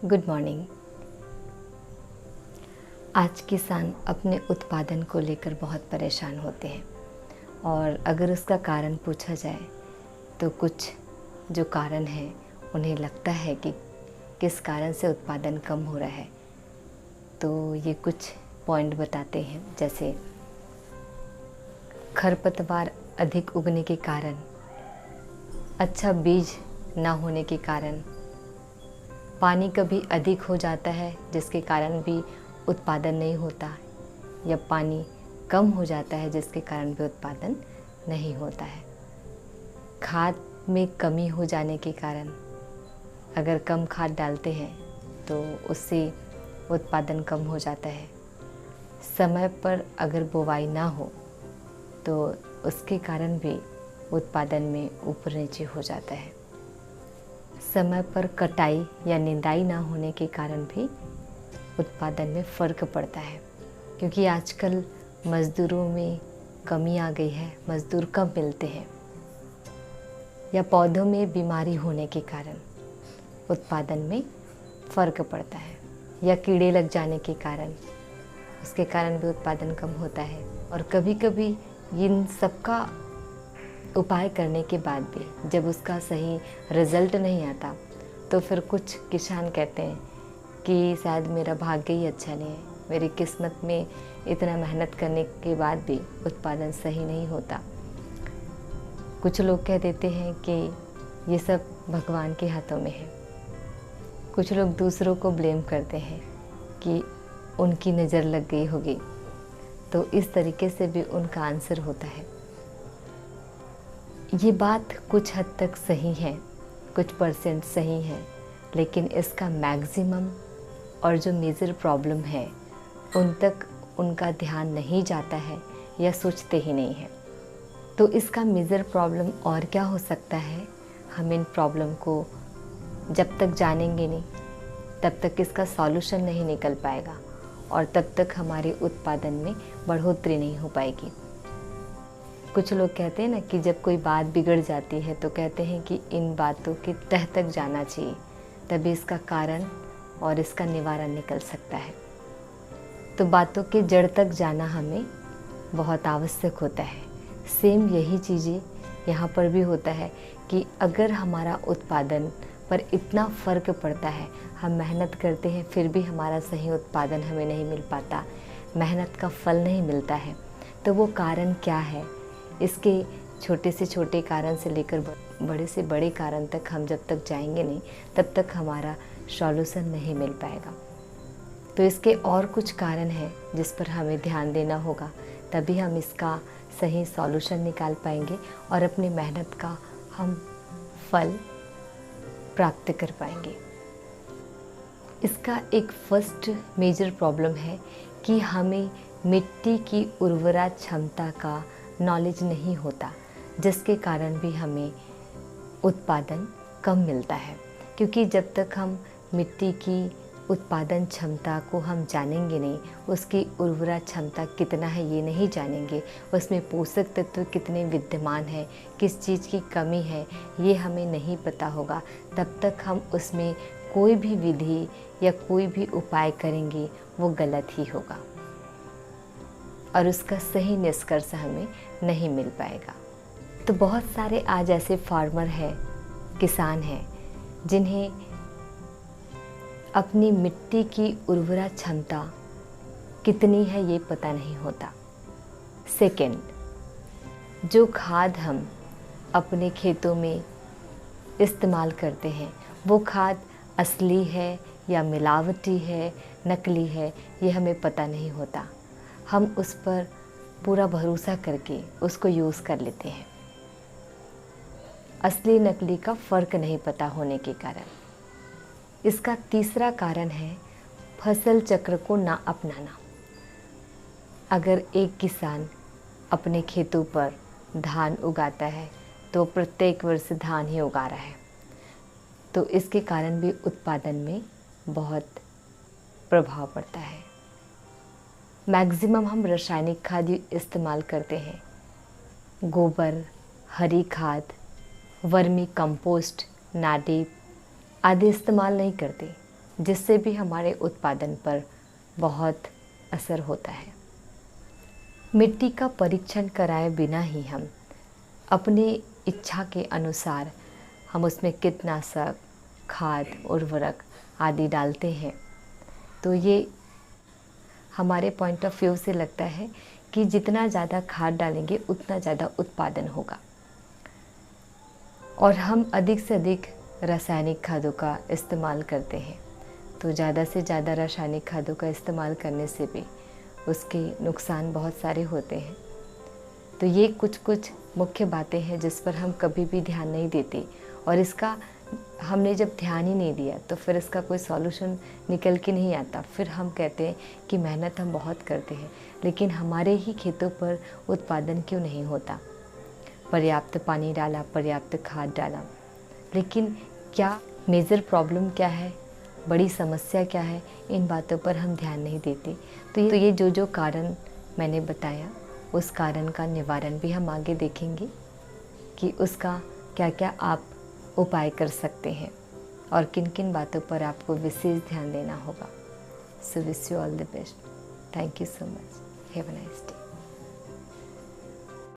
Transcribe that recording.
Good morning. आज किसान अपने उत्पादन को लेकर बहुत परेशान होते हैं और अगर उसका कारण पूछा जाए तो कुछ जो कारण है उन्हें लगता है कि किस कारण से उत्पादन कम हो रहा है। तो ये कुछ पॉइंट बताते हैं, जैसे खरपतवार अधिक उगने के कारण, अच्छा बीज ना होने के कारण, पानी कभी अधिक हो जाता है जिसके कारण भी उत्पादन नहीं होता, या पानी कम हो जाता है जिसके कारण भी उत्पादन नहीं होता है। खाद में कमी हो जाने के कारण, अगर कम खाद डालते हैं तो उससे उत्पादन कम हो जाता है। समय पर अगर बुवाई ना हो तो उसके कारण भी उत्पादन में ऊपर नीचे हो जाता है। समय पर कटाई या निंदाई ना होने के कारण भी उत्पादन में फ़र्क पड़ता है, क्योंकि आजकल मज़दूरों में कमी आ गई है, मज़दूर कम मिलते हैं। या पौधों में बीमारी होने के कारण उत्पादन में फ़र्क पड़ता है, या कीड़े लग जाने के कारण, उसके कारण भी उत्पादन कम होता है। और कभी कभी इन सबका उपाय करने के बाद भी जब उसका सही रिज़ल्ट नहीं आता तो फिर कुछ किसान कहते हैं कि शायद मेरा भाग्य ही अच्छा नहीं है, मेरी किस्मत में इतना मेहनत करने के बाद भी उत्पादन सही नहीं होता। कुछ लोग कह देते हैं कि ये सब भगवान के हाथों में है। कुछ लोग दूसरों को ब्लेम करते हैं कि उनकी नज़र लग गई होगी। तो इस तरीके से भी उनका आंसर होता है। ये बात कुछ हद तक सही है, कुछ परसेंट सही है, लेकिन इसका मैक्सिमम और जो मेजर प्रॉब्लम है उन तक उनका ध्यान नहीं जाता है या सोचते ही नहीं है। तो इसका मेजर प्रॉब्लम और क्या हो सकता है, हम इन प्रॉब्लम को जब तक जानेंगे नहीं तब तक इसका सॉल्यूशन नहीं निकल पाएगा और तब तक हमारे उत्पादन में बढ़ोतरी नहीं हो पाएगी। कुछ लोग कहते हैं ना कि जब कोई बात बिगड़ जाती है तो कहते हैं कि इन बातों के तह तक जाना चाहिए, तभी इसका कारण और इसका निवारण निकल सकता है। तो बातों के जड़ तक जाना हमें बहुत आवश्यक होता है। सेम यही चीज़ें यहाँ पर भी होता है कि अगर हमारा उत्पादन पर इतना फ़र्क पड़ता है, हम मेहनत करते हैं फिर भी हमारा सही उत्पादन हमें नहीं मिल पाता, मेहनत का फल नहीं मिलता है, तो वो कारण क्या है? इसके छोटे से छोटे कारण से लेकर बड़े से बड़े कारण तक हम जब तक जाएंगे नहीं तब तक हमारा सॉल्यूशन नहीं मिल पाएगा। तो इसके और कुछ कारण हैं जिस पर हमें ध्यान देना होगा, तभी हम इसका सही सॉल्यूशन निकाल पाएंगे और अपनी मेहनत का हम फल प्राप्त कर पाएंगे। इसका एक फर्स्ट मेजर प्रॉब्लम है कि हमें मिट्टी की उर्वरा क्षमता का नॉलेज नहीं होता, जिसके कारण भी हमें उत्पादन कम मिलता है। क्योंकि जब तक हम मिट्टी की उत्पादन क्षमता को हम जानेंगे नहीं, उसकी उर्वरा क्षमता कितना है ये नहीं जानेंगे, उसमें पोषक तत्व कितने विद्यमान हैं, किस चीज़ की कमी है ये हमें नहीं पता होगा, तब तक हम उसमें कोई भी विधि या कोई भी उपाय करेंगे वो गलत ही होगा और उसका सही निष्कर्ष हमें नहीं मिल पाएगा। तो बहुत सारे आज ऐसे फार्मर हैं, किसान हैं, जिन्हें अपनी मिट्टी की उर्वरा क्षमता कितनी है ये पता नहीं होता। सेकंड, जो खाद हम अपने खेतों में इस्तेमाल करते हैं वो खाद असली है या मिलावटी है, नकली है, ये हमें पता नहीं होता। हम उस पर पूरा भरोसा करके उसको यूज़ कर लेते हैं। असली नकली का फ़र्क नहीं पता होने के कारण। इसका तीसरा कारण है फसल चक्र को ना अपनाना। अगर एक किसान अपने खेतों पर धान उगाता है तो प्रत्येक वर्ष धान ही उगा रहा है, तो इसके कारण भी उत्पादन में बहुत प्रभाव पड़ता है। मैक्सिमम हम रासायनिक खाद इस्तेमाल करते हैं, गोबर, हरी खाद, वर्मी कंपोस्ट, नाटी आदि इस्तेमाल नहीं करते, जिससे भी हमारे उत्पादन पर बहुत असर होता है। मिट्टी का परीक्षण कराए बिना ही हम अपनी इच्छा के अनुसार हम उसमें कीटनाशक, खाद, उर्वरक आदि डालते हैं, तो ये हमारे पॉइंट ऑफ व्यू से लगता है कि जितना ज़्यादा खाद डालेंगे उतना ज़्यादा उत्पादन होगा। और हम अधिक से अधिक रासायनिक खादों का इस्तेमाल करते हैं, तो ज़्यादा से ज़्यादा रासायनिक खादों का इस्तेमाल करने से भी उसके नुकसान बहुत सारे होते हैं। तो ये कुछ मुख्य बातें हैं जिस पर हम कभी भी ध्यान नहीं देते, और इसका हमने जब ध्यान ही नहीं दिया तो फिर इसका कोई सॉल्यूशन निकल के नहीं आता। फिर हम कहते हैं कि मेहनत हम बहुत करते हैं, लेकिन हमारे ही खेतों पर उत्पादन क्यों नहीं होता। पर्याप्त पानी डाला, पर्याप्त खाद डाला, लेकिन क्या मेजर प्रॉब्लम क्या है, बड़ी समस्या क्या है, इन बातों पर हम ध्यान नहीं देते। तो ये जो कारण मैंने बताया, उस कारण का निवारण भी हम आगे देखेंगे कि उसका क्या क्या आप उपाय कर सकते हैं और किन किन बातों पर आपको विशेष ध्यान देना होगा। So wish you all the best. Thank you so much. Have a nice day.